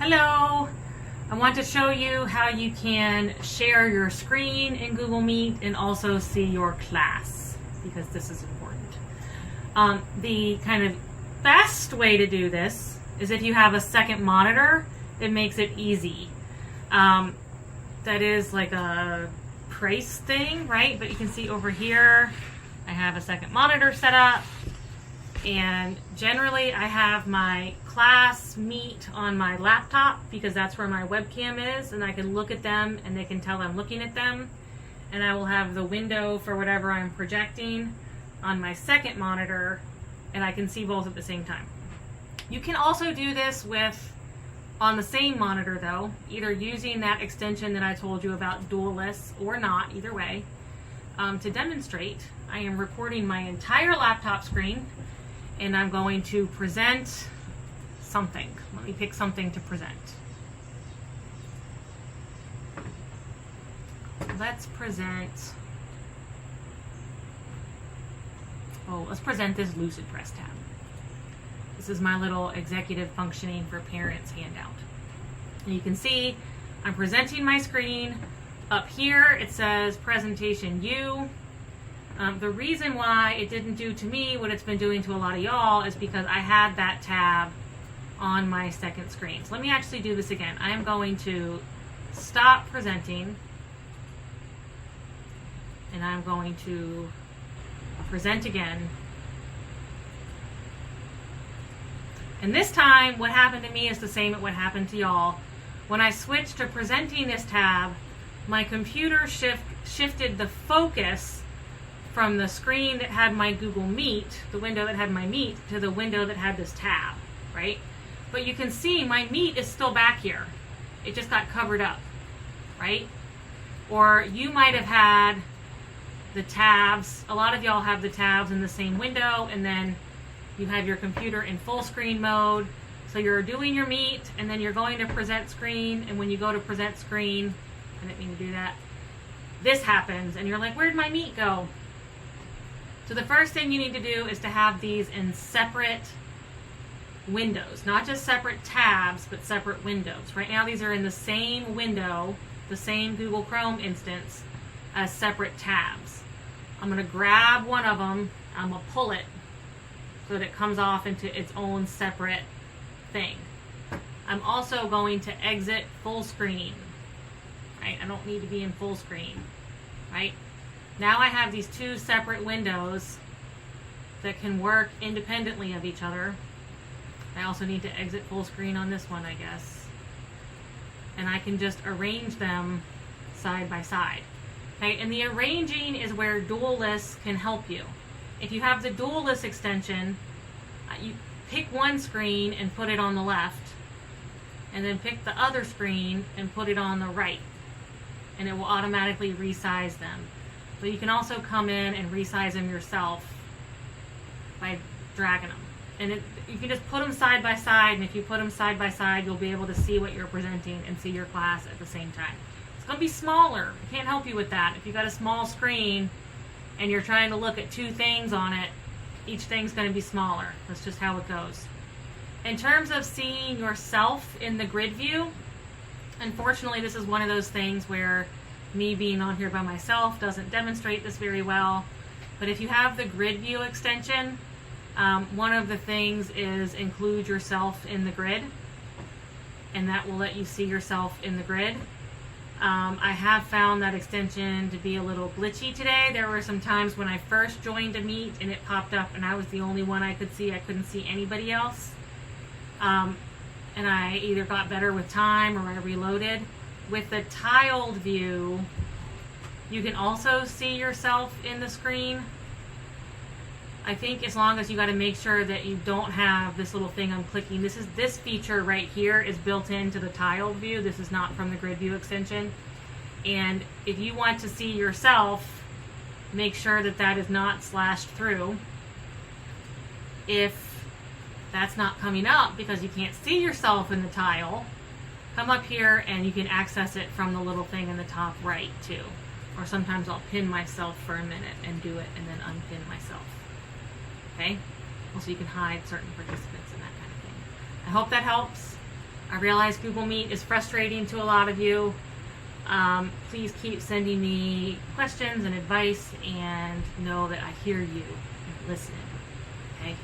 Hello! I want to show you how you can share your screen in Google Meet and also see your class, because this is important. The kind of best way to do this is if you have a second monitor. It makes it easy. That is like a price thing, right? But you can see over here, I have a second monitor set up. And generally I have my class Meet on my laptop because that's where my webcam is, and I can look at them and they can tell I'm looking at them. And I will have the window for whatever I'm projecting on my second monitor, and I can see both at the same time. You can also do this on the same monitor though, either using that extension that I told you about, Dualist, or not, either way. To demonstrate, I am recording my entire laptop screen and I'm going to present something. Let me pick something to present. Let's present this Lucid Press tab. This is my little executive functioning for parents handout. And you can see I'm presenting my screen. Up here it says presentation U. The reason why it didn't do to me what it's been doing to a lot of y'all is because I had that tab on my second screen. So let me actually do this again. I am going to stop presenting and I'm going to present again. And this time what happened to me is the same as what happened to y'all. When I switched to presenting this tab, my computer shifted the focus from the screen that had my Google Meet, the window that had my Meet, to the window that had this tab, right? But you can see my Meet is still back here. It just got covered up, right? Or you might have had the tabs. A lot of y'all have the tabs in the same window, and then you have your computer in full screen mode. So you're doing your Meet, and then you're going to present screen, and when you go to present screen, I didn't mean to do that, this happens, and you're like, where'd my Meet go? So the first thing you need to do is to have these in separate windows, not just separate tabs, but separate windows. Right now these are in the same window, the same Google Chrome instance, as separate tabs. I'm going to grab one of them, I'm going to pull it so that it comes off into its own separate thing. I'm also going to exit full screen. Right? I don't need to be in full screen. Right? Now I have these two separate windows that can work independently of each other. I also need to exit full screen on this one, I guess. And I can just arrange them side by side. Okay, and the arranging is where Dualist can help you. If you have the Dualist extension, you pick one screen and put it on the left, and then pick the other screen and put it on the right, and it will automatically resize them. But you can also come in and resize them yourself by dragging them. And you can just put them side by side, and if you put them side by side, you'll be able to see what you're presenting and see your class at the same time. It's going to be smaller. I can't help you with that. If you've got a small screen and you're trying to look at two things on it, each thing's going to be smaller. That's just how it goes. In terms of seeing yourself in the grid view, unfortunately this is one of those things where me being on here by myself doesn't demonstrate this very well. But if you have the grid view extension, one of the things is include yourself in the grid, and that will let you see yourself in the grid. I have found that extension to be a little glitchy today. There were some times when I first joined a Meet and it popped up and I was the only one I could see. I couldn't see anybody else. And I either got better with time or I reloaded. With the tiled view, you can also see yourself in the screen. I think as long as you got to make sure that you don't have this little thing I'm clicking. This feature right here is built into the tiled view. This is not from the grid view extension. And if you want to see yourself, make sure that that is not slashed through. If that's not coming up because you can't see yourself in the tile, come up here and you can access it from the little thing in the top right too. Or sometimes I'll pin myself for a minute and do it and then unpin myself. Okay? Also you can hide certain participants and that kind of thing. I hope that helps. I realize Google Meet is frustrating to a lot of you. Please keep sending me questions and advice, and know that I hear you and listening. Okay?